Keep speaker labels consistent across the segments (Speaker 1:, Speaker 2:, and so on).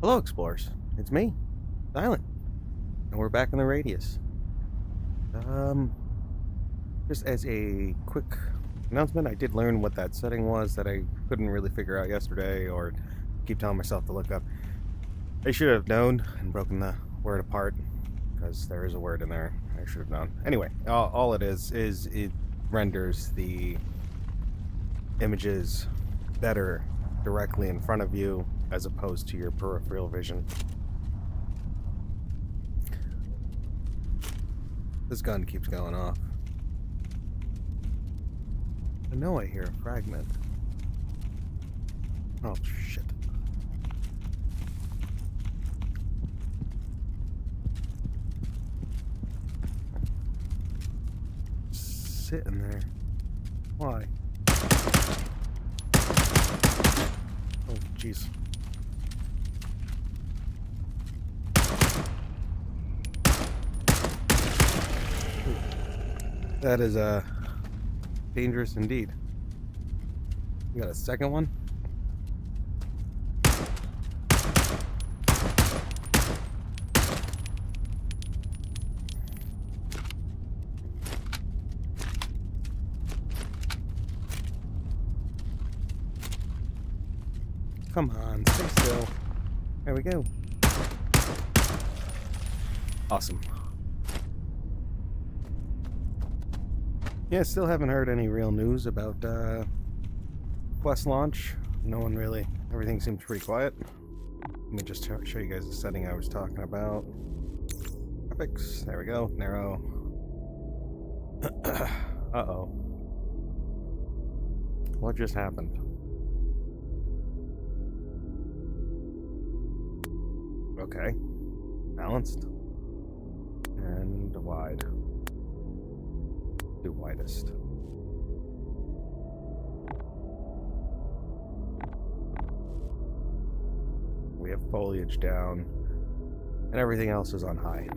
Speaker 1: Hello, explorers. It's me, Silent, and we're back in the radius. Just as a quick announcement, I did learn what that setting was that I couldn't really figure out yesterday, or keep telling myself to look up. I should have known and broken the word apart, because there is a word in there. I should have known. Anyway, all it is it renders the images better directly in front of you as opposed to your peripheral vision. This gun keeps going off. I know I hear a fragment. Oh, shit. Sitting there. Why? Oh, jeez. That is dangerous indeed. You got a second one? Come on, stay still. There we go. Awesome. Yeah, still haven't heard any real news about Quest launch. No one really. Everything seems pretty quiet. Let me just show you guys the setting I was talking about. Graphics. There we go. Narrow. Uh-oh. What just happened? Okay. Balanced. And wide. Do widest. We have foliage down, and everything else is on high.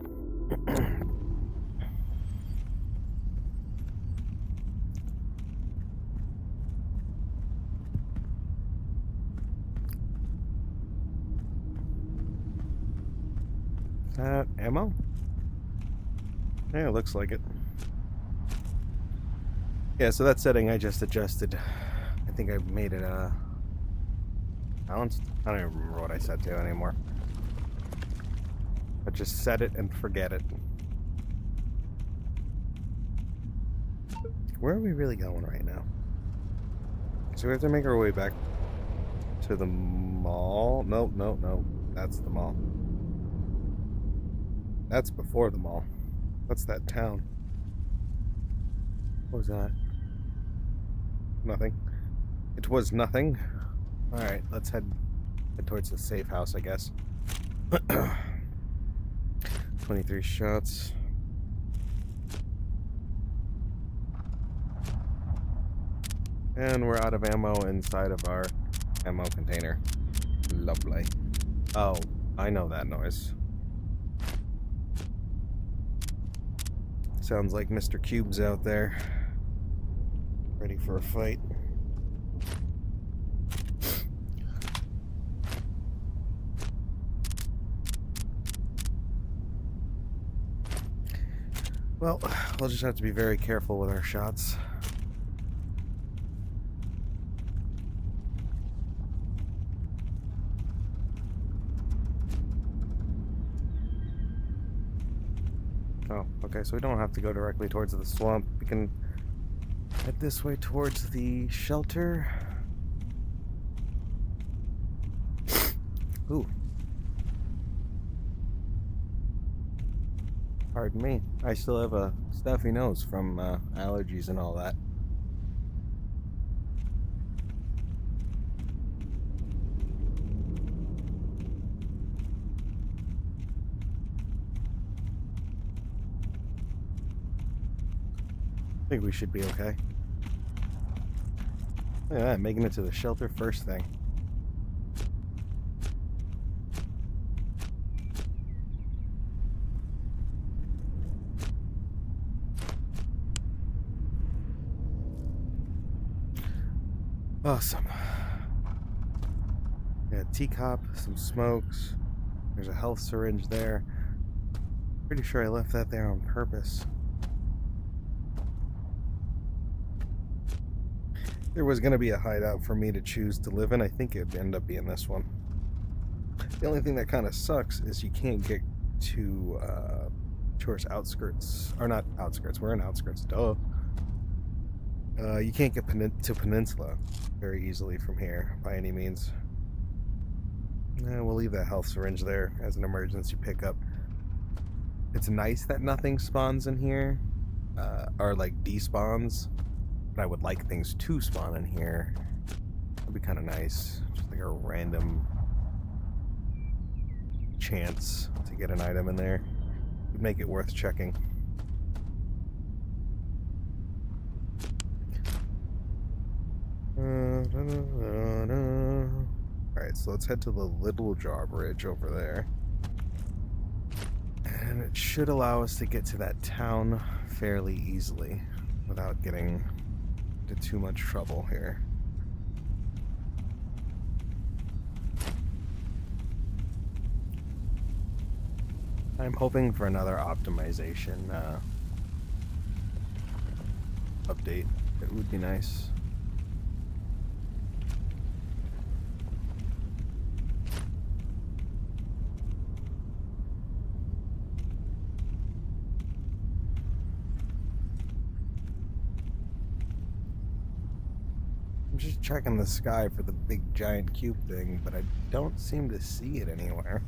Speaker 1: Is that ammo? Yeah, it looks like it. Yeah, so that setting I just adjusted. I think I made it balanced. I don't even remember what I set to anymore. But just set it and forget it. Where are we really going right now? So we have to make our way back to the mall. Nope. That's the mall. That's before the mall. What's that town? What was that? Nothing. It was nothing. Alright, let's head towards the safe house, I guess. 23 shots. And we're out of ammo inside of our ammo container. Lovely. Oh, I know that noise. Sounds like Mr. Cube's out there. Ready for a fight. Well, we'll just have to be very careful with our shots. Oh, okay, so we don't have to go directly towards the swamp. We can head this way towards the shelter. Ooh. Pardon me. I still have a stuffy nose from allergies and all that. I think we should be okay. Look at that, making it to the shelter first thing. Awesome. Yeah, teacup, some smokes. There's a health syringe there. Pretty sure I left that there on purpose. There was going to be a hideout for me to choose to live in. I think it'd end up being this one. The only thing that kind of sucks is you can't get to tourist outskirts. Or not outskirts, we're in outskirts, duh. You can't get to Peninsula very easily from here, by any means. We'll leave that health syringe there as an emergency pickup. It's nice that nothing spawns in here, or like despawns, but I would like things to spawn in here. That'd be kind of nice, just like a random chance to get an item in there. Would make it worth checking. Alright, so let's head to the Little Drawbridge over there. And it should allow us to get to that town fairly easily without getting into too much trouble here. I'm hoping for another optimization update. It would be nice. I'm just checking the sky for the big giant cube thing, but I don't seem to see it anywhere.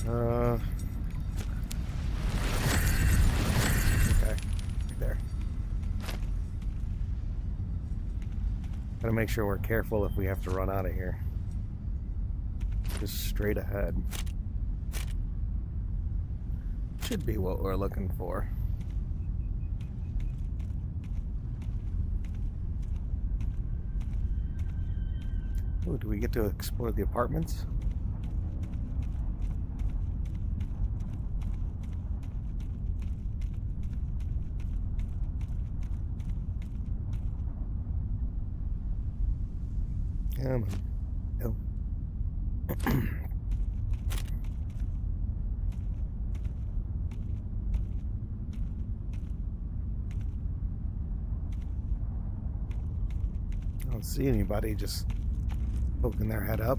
Speaker 1: Okay, right there. Gotta make sure we're careful if we have to run out of here. Just straight ahead. Should be what we're looking for. Ooh, do we get to explore the apartments? Come on. No. I don't see anybody just poking their head up.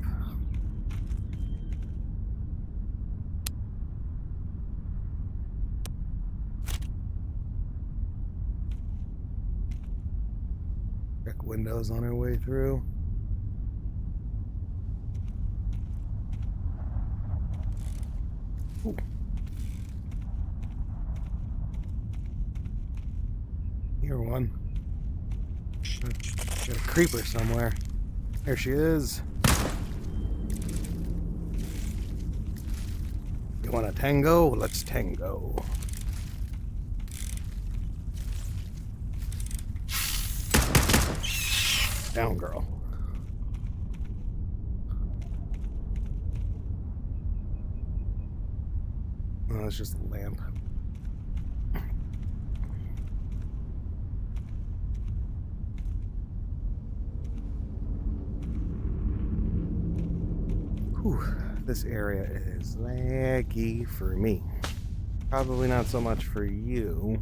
Speaker 1: Check windows on our way through. Ooh. Here one. Got a creeper somewhere. There she is. You want a tango? Let's tango. Down, girl. Oh, it's just a lamp. Whew, this area is laggy for me. Probably not so much for you,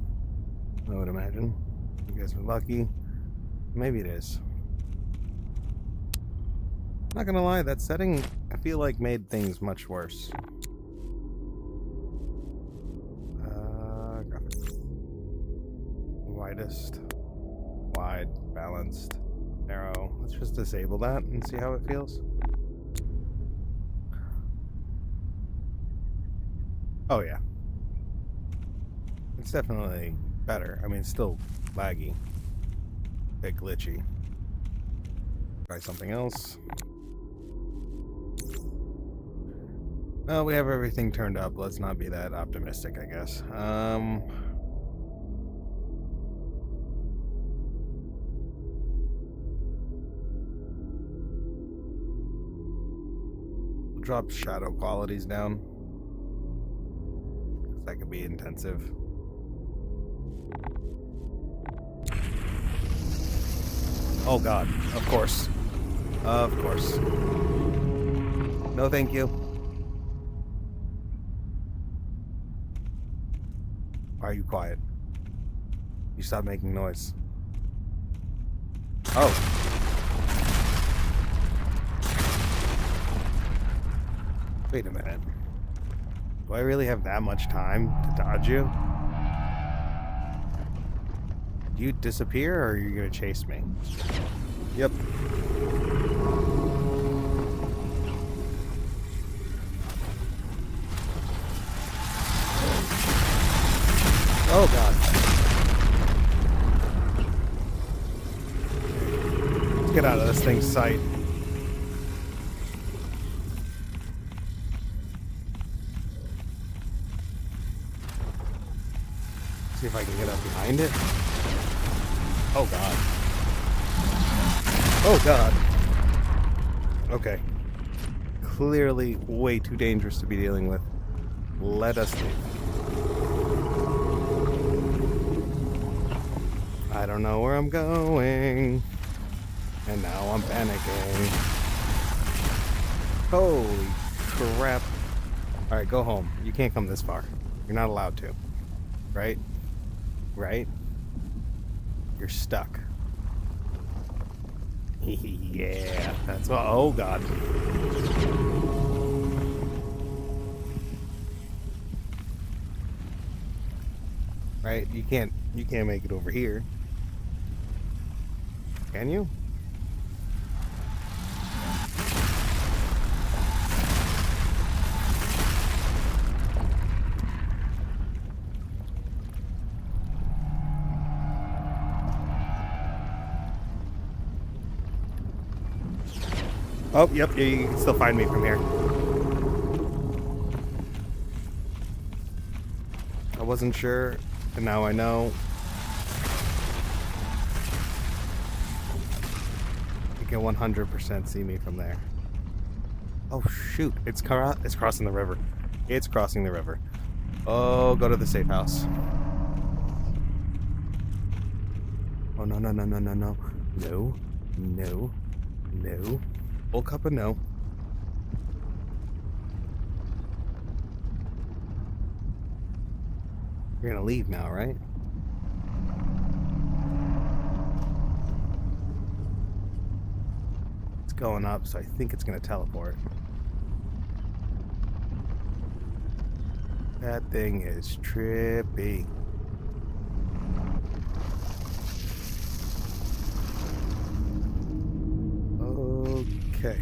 Speaker 1: I would imagine. You guys are lucky. Maybe it is. Not gonna lie, that setting, I feel like, made things much worse. Graphics. Widest. Wide, balanced, narrow. Let's just disable that and see how it feels. Oh yeah. It's definitely better. I mean, it's still laggy. A bit glitchy. Try something else. Well, we have everything turned up. Let's not be that optimistic, I guess. We'll drop shadow qualities down. That could be intensive. Oh god, of course. Of course. No thank you. Why are you quiet? You stop making noise. Oh. Wait a minute. Do I really have that much time to dodge you? Do you disappear or are you gonna chase me? Yep. Oh god. Let's get out of this thing's sight. See if I can get up behind it. Oh god. Oh god. Okay. Clearly way too dangerous to be dealing with. Let us leave. I don't know where I'm going. And now I'm panicking. Holy crap. Alright, go home. You can't come this far. You're not allowed to. Right? Right? You're stuck. Yeah, that's what. Oh god. Right? You can't make it over here. Can you? Oh, yep, yeah, you can still find me from here. I wasn't sure, and now I know. You can 100% see me from there. Oh, shoot. It's crossing the river. It's crossing the river. Oh, go to the safe house. Oh, no, no, no, no, no, no. No. No. No. Full cup of no. You're gonna leave now, right? It's going up, so I think it's gonna teleport. That thing is trippy. Okay.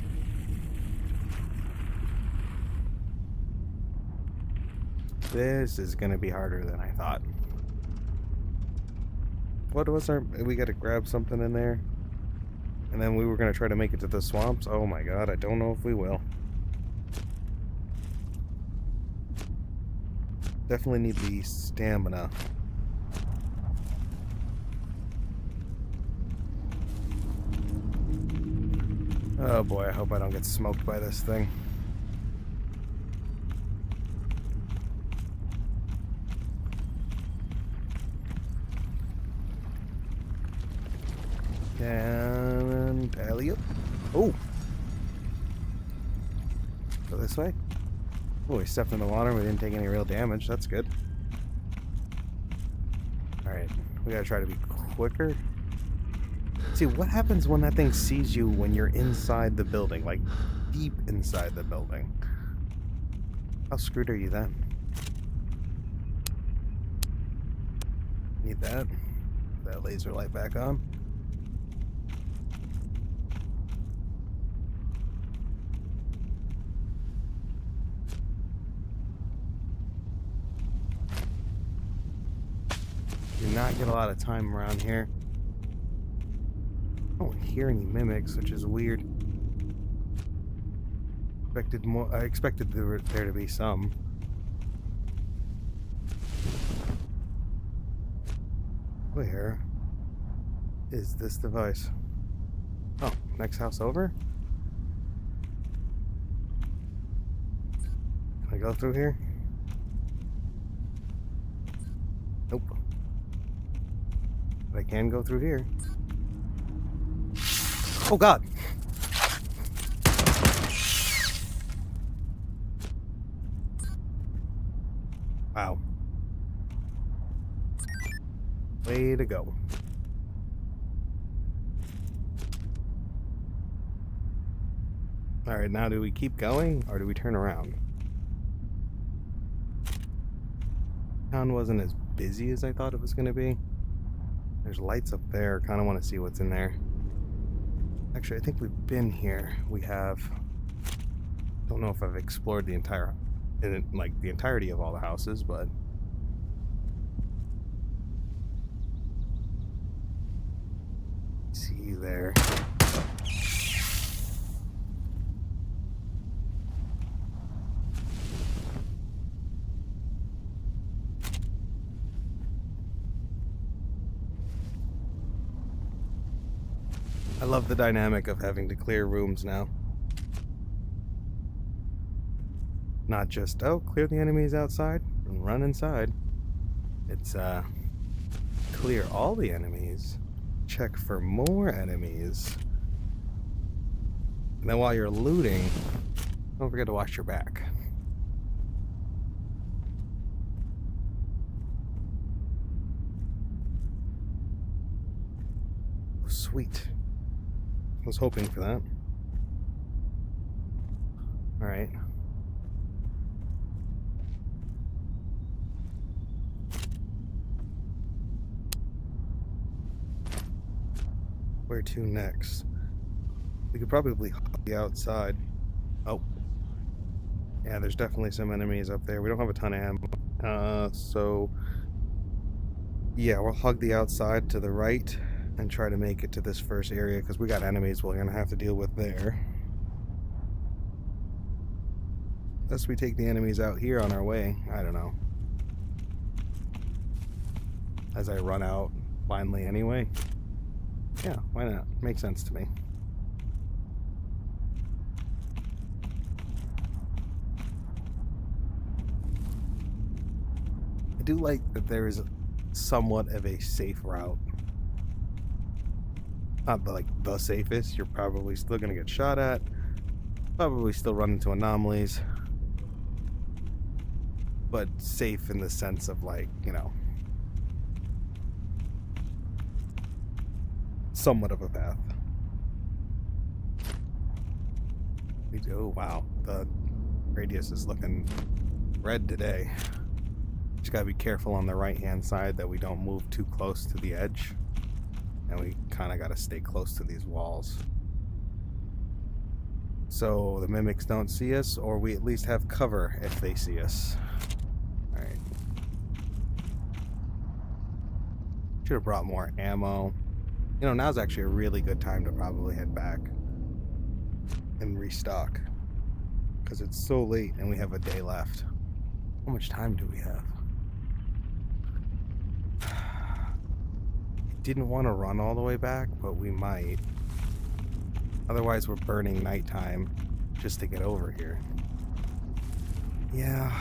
Speaker 1: This is gonna be harder than I thought. What was our... We gotta grab something in there. And then we were gonna try to make it to the swamps. Oh my god, I don't know if we will. Definitely need the stamina. Oh boy, I hope I don't get smoked by this thing. And alley-oop. Oh! Go this way. Oh, we stepped in the water and we didn't take any real damage. That's good. Alright, we gotta try to be quicker. See, what happens when that thing sees you when you're inside the building? Like, deep inside the building. How screwed are you then? Need that. That laser light back on. Do not get a lot of time around here. I don't hear any mimics, which is weird. I expected there to be some. Where is this device? Oh, next house over? Can I go through here? Nope. But I can go through here. Oh god! Wow. Way to go. Alright, now do we keep going, or do we turn around? Town wasn't as busy as I thought it was going to be. There's lights up there. Kind of want to see what's in there. Actually, I think we've been here. We have... Don't know if I've explored the entire... like, the entirety of all the houses, but... See you there. I love the dynamic of having to clear rooms now. Not just, oh, clear the enemies outside and run inside. It's, clear all the enemies, check for more enemies, and then while you're looting, don't forget to watch your back. Oh, sweet. I was hoping for that. Alright. Where to next? We could probably hop the outside. Oh. Yeah, there's definitely some enemies up there. We don't have a ton of ammo. So... yeah, we'll hug the outside to the right and try to make it to this first area, because we got enemies we're going to have to deal with there. Unless we take the enemies out here on our way. I don't know. As I run out blindly anyway. Yeah, why not? Makes sense to me. I do like that there is somewhat of a safe route. Not like the safest. You're probably still going to get shot at. Probably still run into anomalies. But safe in the sense of, like, you know, somewhat of a path. Oh, wow. The radius is looking red today. Just gotta be careful on the right-hand side that we don't move too close to the edge. And we kind of got to stay close to these walls. So the mimics don't see us, or we at least have cover if they see us. Alright. Should have brought more ammo. You know, now's actually a really good time to probably head back and restock. Because it's so late and we have a day left. How much time do we have? Didn't want to run all the way back, but we might. Otherwise we're burning nighttime just to get over here. Yeah.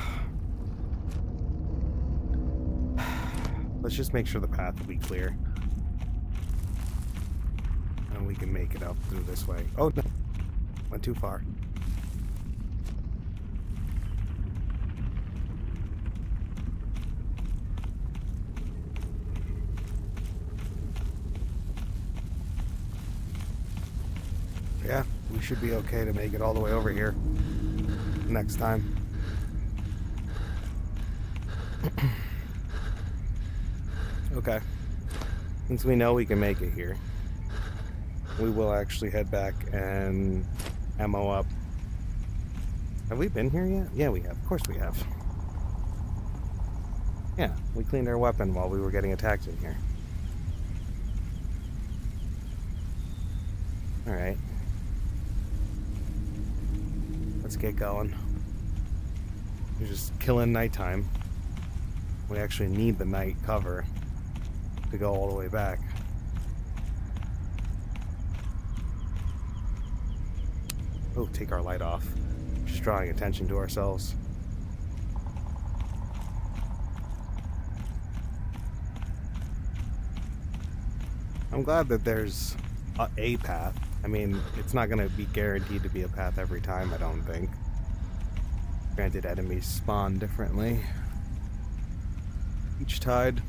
Speaker 1: Let's just make sure the path will be clear. And we can make it up through this way. Oh no, went too far. Yeah, we should be okay to make it all the way over here next time. Okay. Since we know we can make it here, we will actually head back and ammo up. Have we been here yet? Yeah, we have. Of course we have. Yeah, we cleaned our weapon while we were getting attacked in here. Alright. Let's get going. We're just killing nighttime. We actually need the night cover to go all the way back. Oh, take our light off. Just drawing attention to ourselves. I'm glad that there's a path I mean, it's not going to be guaranteed to be a path every time, I don't think. Granted, enemies spawn differently each tide.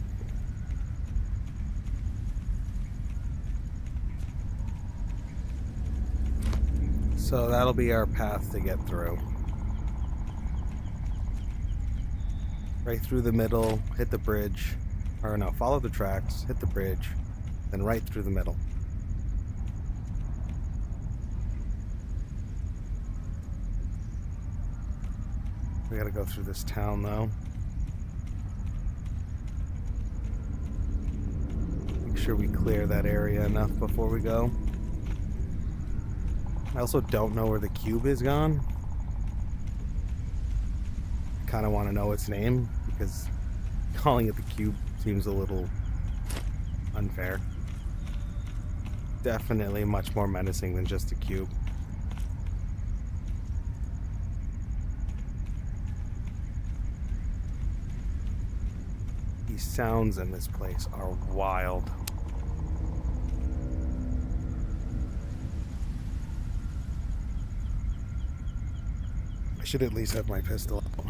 Speaker 1: So that'll be our path to get through. Right through the middle, hit the bridge. Or no, follow the tracks, hit the bridge, then right through the middle. We gotta go through this town though. Make sure we clear that area enough before we go. I also don't know where the cube is gone. I kind of want to know its name because calling it the cube seems a little unfair. Definitely much more menacing than just a cube. These sounds in this place are wild. I should at least have my pistol out.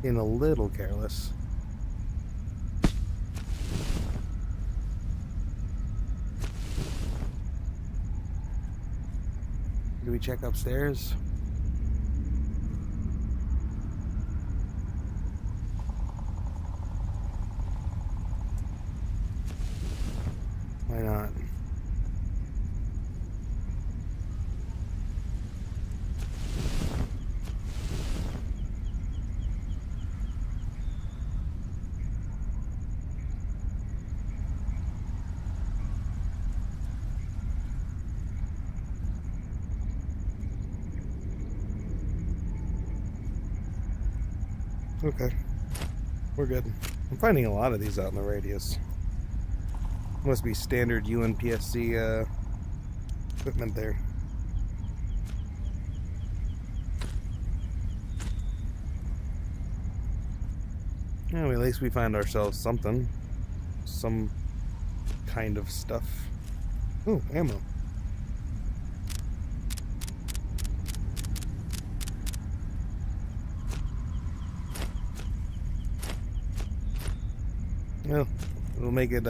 Speaker 1: Being a little careless. Do we check upstairs? Why not? Okay, we're good. I'm finding a lot of these out in the radius. Must be standard UNPSC equipment there. Well, at least we find ourselves something. Some kind of stuff. Ooh, ammo. Well, it'll make it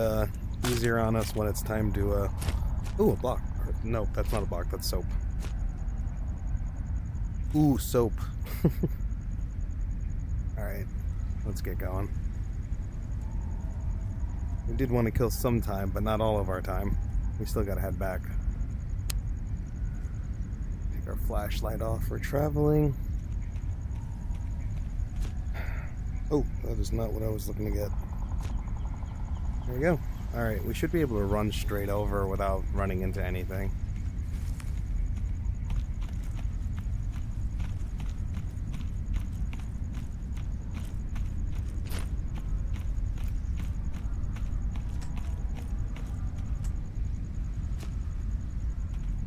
Speaker 1: easier on us when it's time to ooh, a block. No, that's not a block, that's soap. Ooh, soap. Alright, let's get going. We did want to kill some time, but not all of our time. We still gotta head back. Take our flashlight off for traveling. Oh, that is not what I was looking to get. There we go. Alright, we should be able to run straight over without running into anything.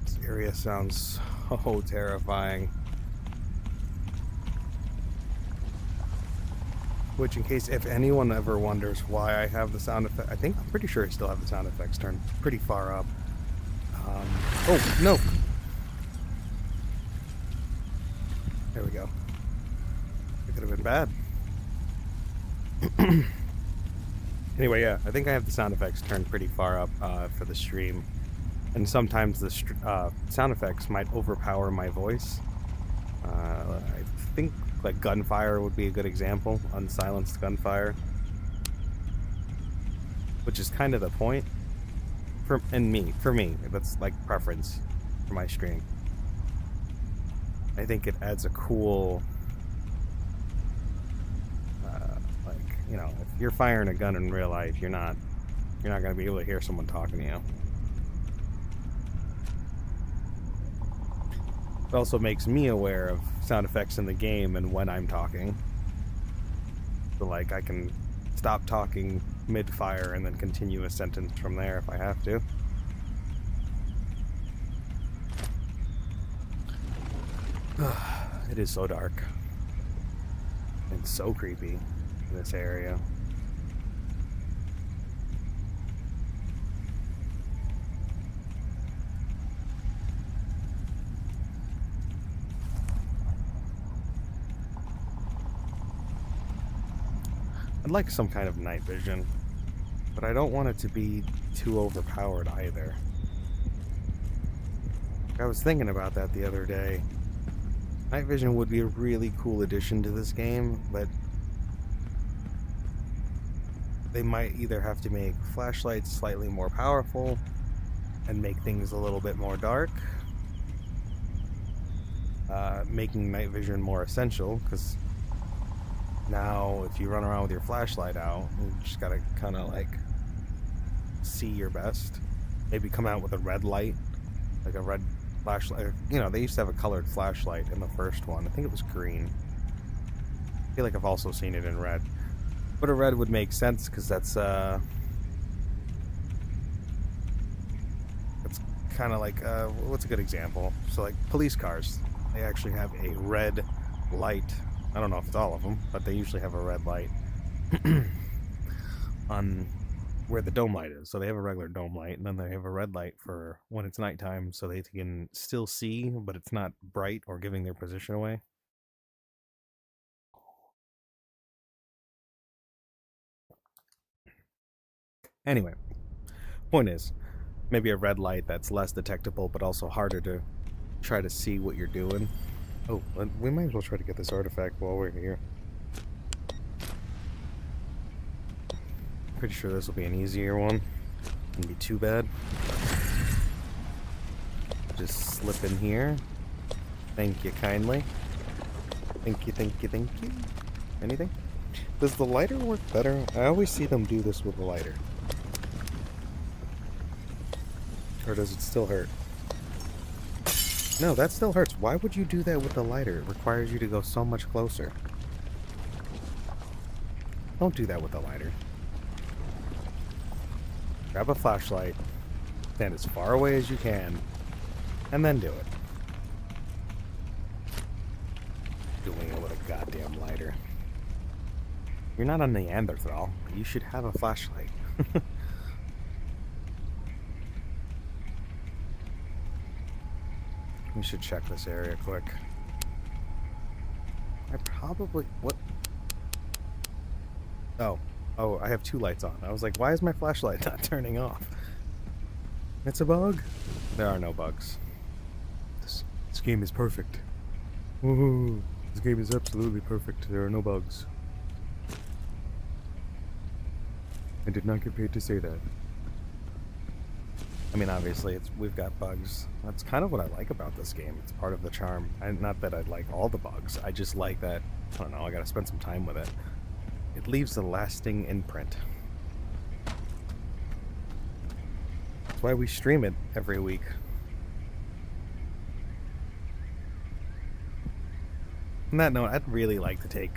Speaker 1: This area sounds so terrifying. Which, in case if anyone ever wonders why I have the sound effect, I'm pretty sure I still have the sound effects turned pretty far up. Oh no! There we go. It could have been bad. Anyway, yeah, I think I have the sound effects turned pretty far up for the stream, and sometimes the sound effects might overpower my voice. I think like gunfire would be a good example, unsilenced gunfire, which is kind of the point for me. That's like preference for my stream. I think it adds a cool, like, you know, if you're firing a gun in real life, you're not gonna be able to hear someone talking to you. It also makes me aware of sound effects in the game and when I'm talking. So like I can stop talking mid-fire and then continue a sentence from there if I have to. It is so dark. And so creepy in this area. I'd like some kind of night vision, but I don't want it to be too overpowered either. I was thinking about that the other day. Night vision would be a really cool addition to this game, but they might either have to make flashlights slightly more powerful and make things a little bit more dark, making night vision more essential, because now if you run around with your flashlight out, you just gotta kind of like see your best. Maybe come out with a red light, like a red flashlight. You know, they used to have a colored flashlight in the first one. I think it was green. I feel like I've also seen it in red. But a red would make sense because that's kind of like what's a good example? So like police cars, they actually have a red light. I don't know if it's all of them, but they usually have a red light on where the dome light is. So they have a regular dome light, and then they have a red light for when it's nighttime, so they can still see, but it's not bright or giving their position away. Anyway, point is, maybe a red light that's less detectable, but also harder to try to see what you're doing. Oh, we might as well try to get this artifact while we're here. Pretty sure this will be an easier one. Wouldn't be too bad. Just slip in here. Thank you kindly. Thank you, thank you, thank you. Anything? Does the lighter work better? I always see them do this with the lighter. Or does it still hurt? No, that still hurts. Why would you do that with the lighter? It requires you to go so much closer. Don't do that with the lighter. Grab a flashlight, stand as far away as you can, and then do it. Doing it with a goddamn lighter. You're not a Neanderthal. You should have a flashlight. We should check this area quick. I probably... What? Oh, I have two lights on. I was like, why is my flashlight not turning off? It's a bug? There are no bugs. This game is perfect. Woohoo! This game is absolutely perfect. There are no bugs. I did not get paid to say that. I mean, obviously, we've got bugs. That's kind of what I like about this game. It's part of the charm. Not that I like all the bugs. I just like that, I don't know, I gotta spend some time with it. It leaves a lasting imprint. That's why we stream it every week. On that note, I'd really like to take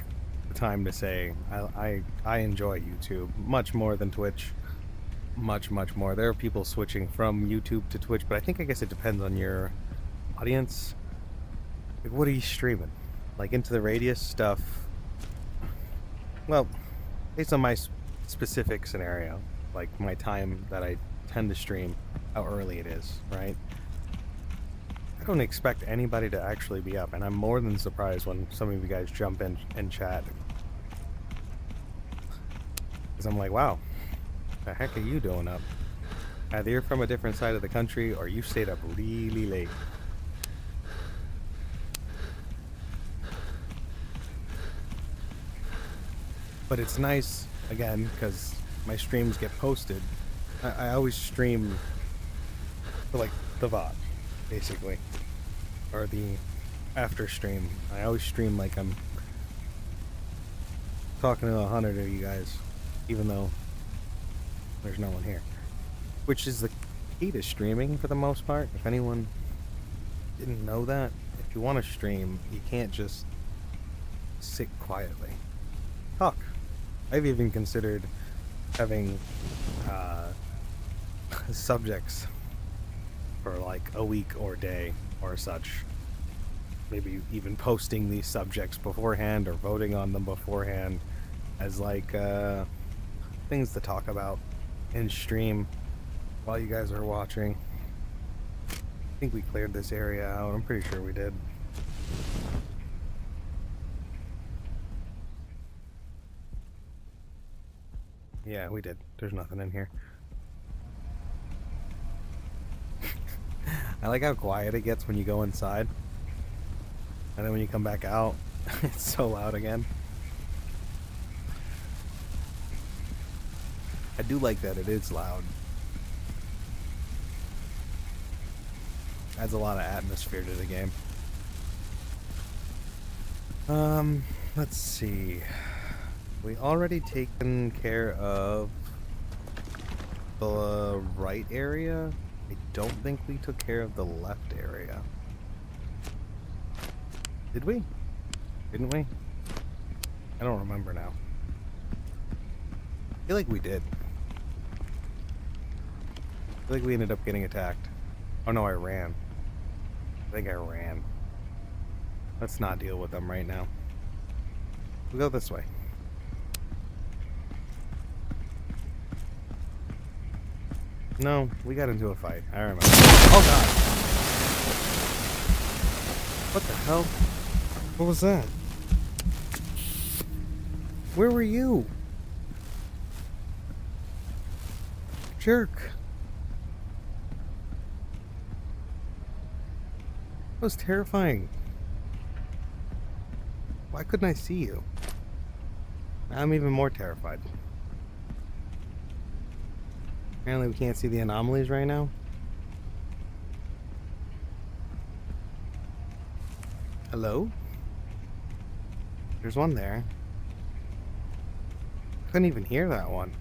Speaker 1: the time to say I enjoy YouTube much more than Twitch. Much more. There are people switching from YouTube to Twitch, but I guess it depends on your audience. Like, what are you streaming? Like, Into the Radius stuff? Well, based on my specific scenario, like my time that I tend to stream, how early it is, right? I don't expect anybody to actually be up, and I'm more than surprised when some of you guys jump in and chat. Because I'm like, wow, the heck are you doing up? Either you're from a different side of the country or you stayed up really late. But it's nice, again, because my streams get posted. I always stream for, like, the VOD, basically. Or the after stream. I always stream like I'm talking to 100 of you guys, even though there's no one here. Which is the key to streaming for the most part. If anyone didn't know that, if you want to stream, you can't just sit quietly. Talk. I've even considered having subjects for like a week or day or such. Maybe even posting these subjects beforehand or voting on them beforehand as like things to talk about in stream while you guys are watching. I think we cleared this area out. I'm pretty sure we did. Yeah, we did. There's nothing in here. I like how quiet it gets when you go inside. And then when you come back out, it's so loud again. I do like that it is loud. Adds a lot of atmosphere to the game. Let's see. We already taken care of the right area. I don't think we took care of the left area. Did we? Didn't we? I don't remember now. I feel like we did. I feel like we ended up getting attacked. Oh no, I ran. I think I ran. Let's not deal with them right now. We'll go this way. No, we got into a fight. I remember. Oh god! What the hell? What was that? Where were you? Jerk. That was terrifying. Why couldn't I see you? I'm even more terrified. Apparently we can't see the anomalies right now. Hello? There's one there. Couldn't even hear that one.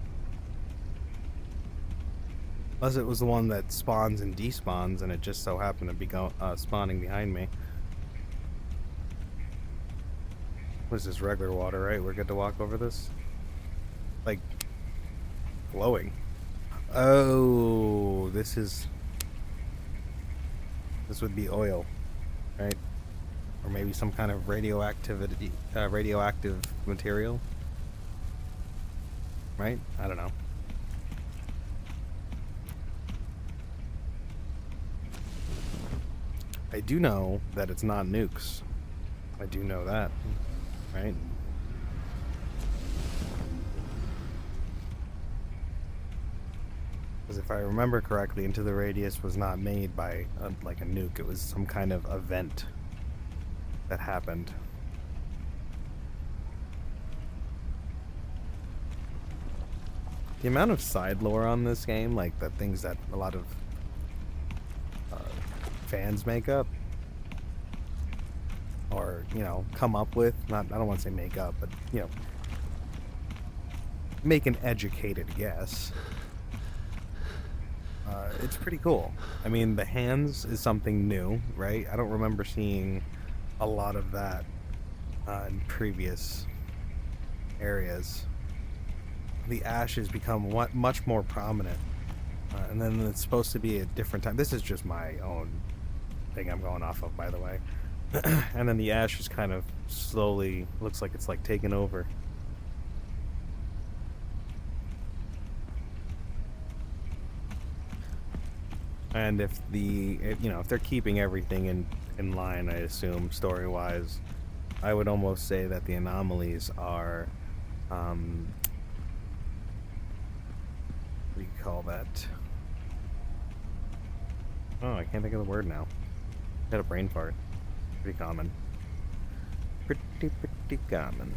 Speaker 1: Unless it was the one that spawns and despawns and it just so happened to be spawning behind me. What is this, regular water, right? We're good to walk over this? Like, glowing. Oh, this would be oil, right? Or maybe some kind of radioactive material, right? I don't know. I do know that it's not nukes. I do know that, right? Because if I remember correctly, Into the Radius was not made by like a nuke. It was some kind of event that happened. The amount of side lore on this game, like the things that a lot of fans make up, or, you know, come up with, I don't want to say make up, but, you know, make an educated guess. It's pretty cool. I mean, the hands is something new, right? I don't remember seeing a lot of that in previous areas. The ash has become much more prominent, and then it's supposed to be a different time. This is just my own thing I'm going off of, by the way. And then the ash is kind of slowly, looks like it's like taken over. And if they're keeping everything in line, I assume, story-wise, I would almost say that the anomalies are, what do you call that? Oh, I can't think of the word now. Got a brain fart. Pretty common. Pretty common.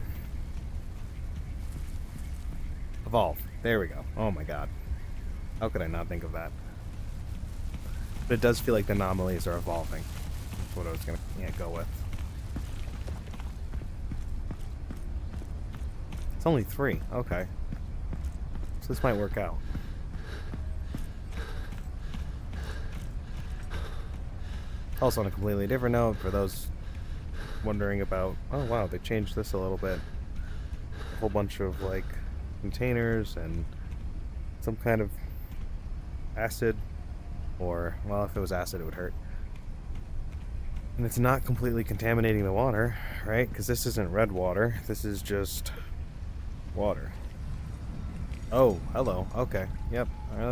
Speaker 1: Evolve. There we go. Oh my god. How could I not think of that? But it does feel like the anomalies are evolving. That's what I was gonna go with. It's only 3. Okay. So this might work out. Also, on a completely different note, for those wondering about, oh wow, they changed this a little bit. A whole bunch of, like, containers and some kind of acid, or, well, if it was acid, it would hurt. And it's not completely contaminating the water, right? Because this isn't red water. This is just water. Oh, hello. Okay. Yep.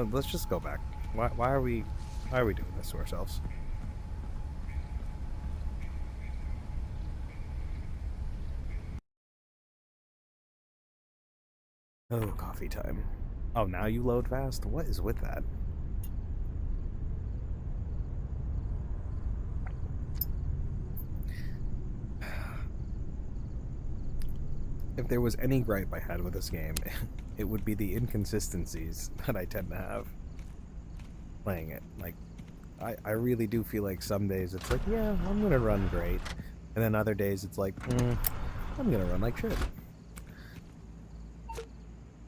Speaker 1: Let's just go back. Why are we doing this to ourselves? Oh, coffee time. Oh, now you load fast? What is with that? If there was any gripe I had with this game, it would be the inconsistencies that I tend to have playing it. Like, I really do feel like some days it's like, yeah, I'm gonna run great. And then other days it's like, I'm gonna run like shit.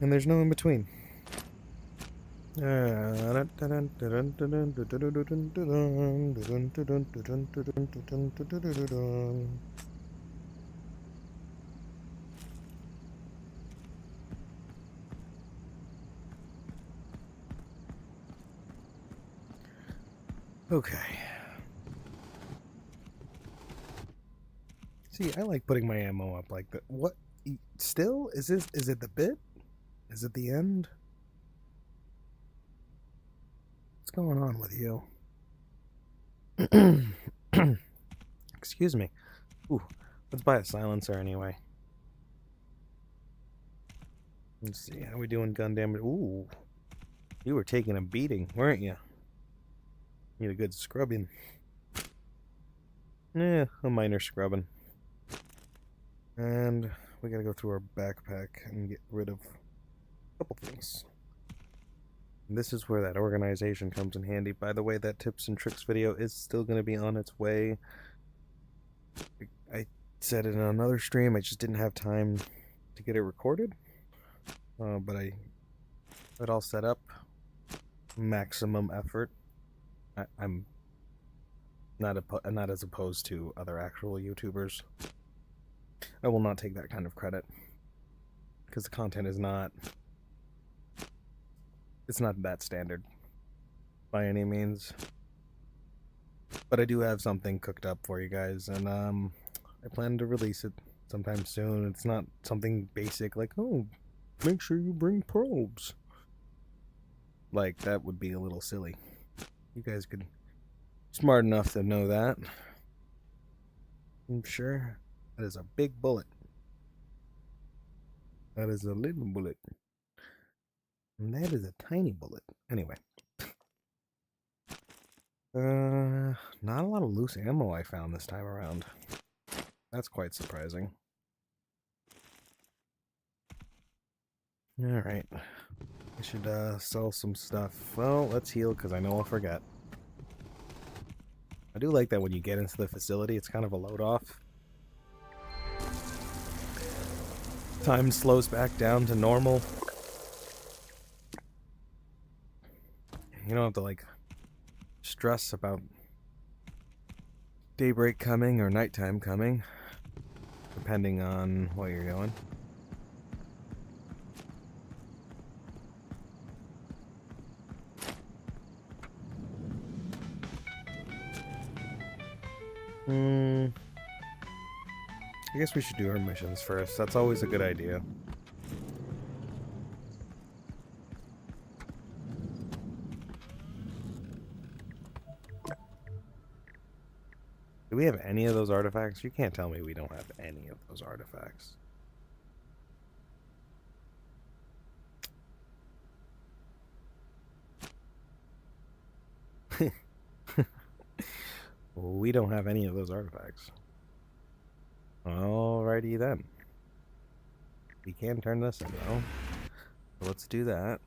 Speaker 1: And there's no in between. Okay. See, I like putting my ammo up like that. What? Still? Is it the bit? Is it the end? What's going on with you? Excuse me. Ooh, let's buy a silencer anyway. Let's see, how we doing gun damage? Ooh, you were taking a beating, weren't you? Need a good scrubbing. Yeah, a minor scrubbing. And we gotta go through our backpack and get rid of a couple things. And this is where that organization comes in handy. By the way, that tips and tricks video is still gonna be on its way. I said it in another stream, I just didn't have time to get it recorded. But I got it all set up. Maximum effort. I'm not as opposed to other actual YouTubers. I will not take that kind of credit because the content is not. It's not that standard by any means. But I do have something cooked up for you guys, and I plan to release it sometime soon. It's not something basic like, oh, make sure you bring probes. Like, that would be a little silly. You guys could smart enough to know that. I'm sure that is a big bullet. That is a little bullet. And that is a tiny bullet. Anyway. Not a lot of loose ammo I found this time around. That's quite surprising. Alright. I should sell some stuff. Well, let's heal because I know I'll forget. I do like that when you get into the facility, it's kind of a load off. Time slows back down to normal. You don't have to like stress about daybreak coming or nighttime coming, depending on what you're doing. I guess we should do our missions first. That's always a good idea. Do we have any of those artifacts? You can't tell me we don't have any of those artifacts. We don't have any of those artifacts. Alrighty then. We can turn this in though. So let's do that.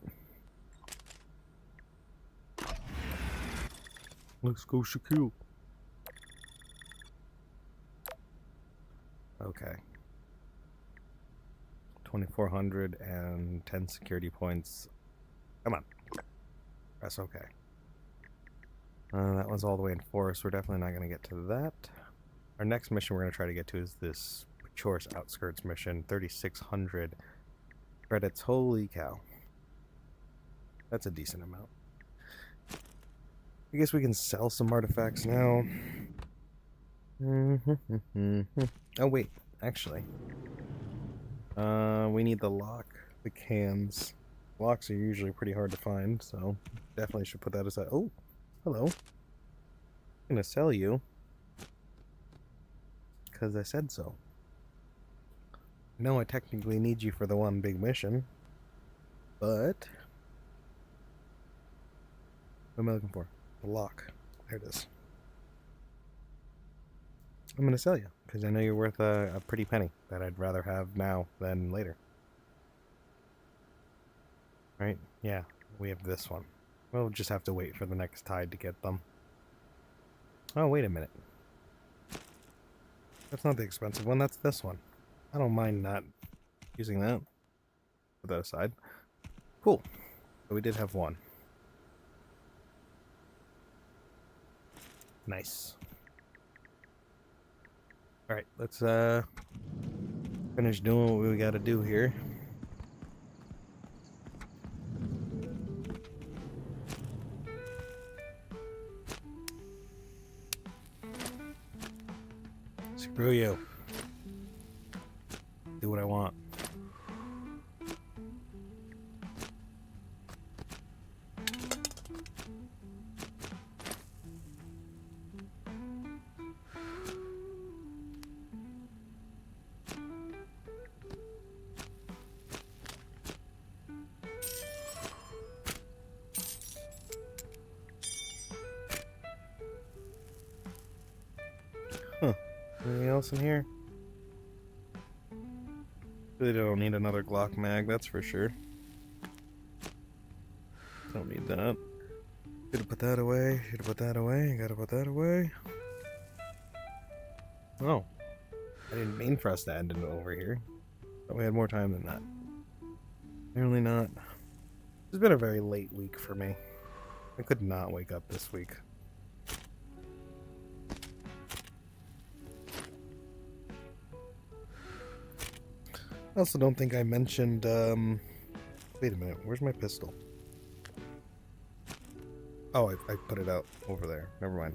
Speaker 1: Let's go Shaquille. Okay. 2,410 security points. Come on. That's okay. That was all the way in forest. We're definitely not going to get to that. Our next mission we're going to try to get to is this Choice Outskirts mission. 3,600 credits. Holy cow. That's a decent amount. I guess we can sell some artifacts now. Oh, wait. Actually. We need the lock. The cans. Locks are usually pretty hard to find, so definitely should put that aside. Oh, hello. I'm gonna sell you. Because I said so. No, I technically need you for the one big mission. But what am I looking for? The lock. There it is. I'm gonna sell you because I know you're worth a pretty penny that I'd rather have now than later. Right? Yeah, we have this one. We'll just have to wait for the next tide to get them. Oh, wait a minute. That's not the expensive one, that's this one. I don't mind not using that. Put that aside. Cool. So we did have one. Nice. Alright, let's finish doing what we gotta do here. Screw you. Do what I want. Huh. Anything else in here? Really don't need another Glock mag, that's for sure. Don't need that. Gotta put that away, gotta put that away, gotta put that away. Oh. I didn't mean for us to end it over here. But we had more time than that. Apparently not. It's been a very late week for me. I could not wake up this week. I also don't think I mentioned, wait a minute, where's my pistol? Oh, I put it out over there. Never mind.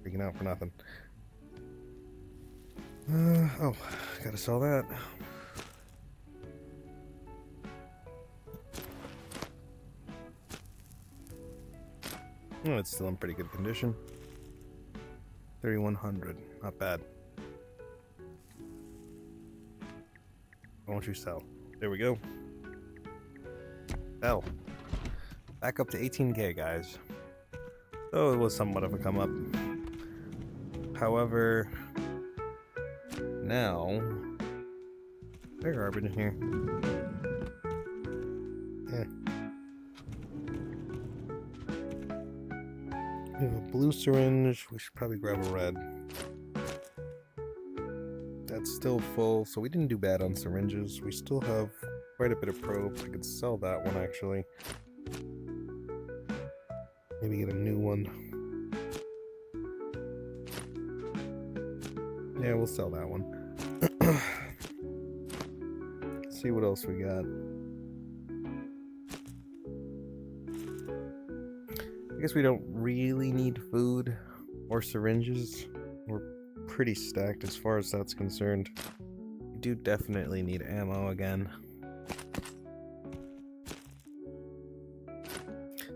Speaker 1: Freaking out for nothing. Oh, gotta sell that. Oh, it's still in pretty good condition. 3,100, not bad. Why don't you sell? There we go. Sell. Back up to 18k, guys. So it was somewhat of a come up. However, now there's garbage in here. We have a blue syringe. We should probably grab a red. That's still full, so we didn't do bad on syringes. We still have quite a bit of probes. I could sell that one actually. Maybe get a new one. Yeah, we'll sell that one. See what else we got. I guess we don't really need food or syringes. We're pretty stacked as far as that's concerned. We do definitely need ammo again.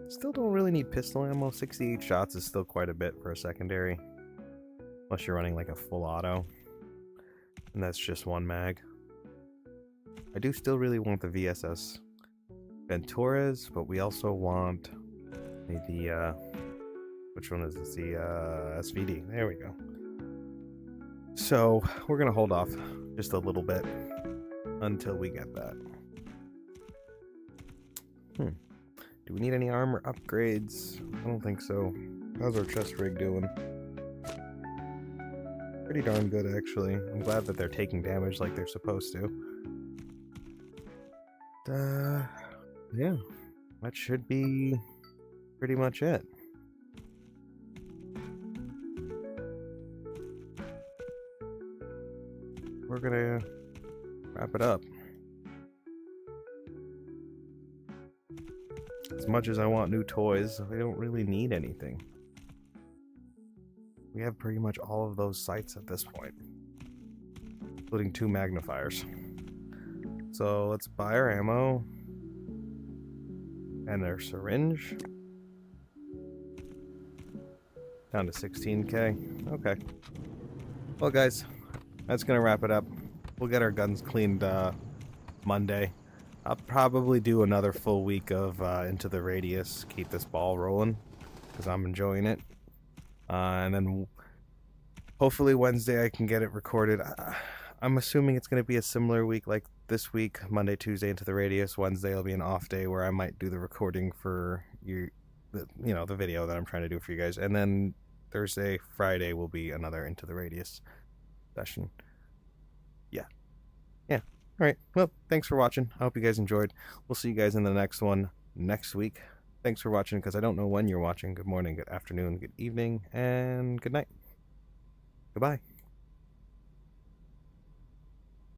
Speaker 1: Still don't really need pistol ammo. 68 shots is still quite a bit for a secondary. Unless you're running like a full auto. And that's just one mag. I do still really want the VSS Ventures, but we also want the which one is this? The SVD. There we go. So we're gonna hold off just a little bit until we get that. Do we need any armor upgrades? I don't think so. How's our chest rig doing? Pretty darn good, actually. I'm glad that they're taking damage like they're supposed to. Yeah, that should be pretty much it. We're gonna wrap it up. As much as I want new toys, I don't really need anything. We have pretty much all of those sights at this point, including 2 magnifiers. So let's buy our ammo and our syringe. Down to 16k. Okay. Well, guys, that's gonna wrap it up. We'll get our guns cleaned Monday. I'll probably do another full week of Into the Radius, keep this ball rolling, because I'm enjoying it. And then hopefully Wednesday I can get it recorded. I'm assuming it's going to be a similar week like this week. Monday, Tuesday Into the Radius. Wednesday will be an off day where I might do the recording for you, the video that I'm trying to do for you guys. And then Thursday, Friday will be another Into the Radius session. Yeah. All right. Well, thanks for watching. I hope you guys enjoyed. We'll see you guys in the next one next week. Thanks for watching, because I don't know when you're watching. Good morning, good afternoon, good evening, and good night. Goodbye.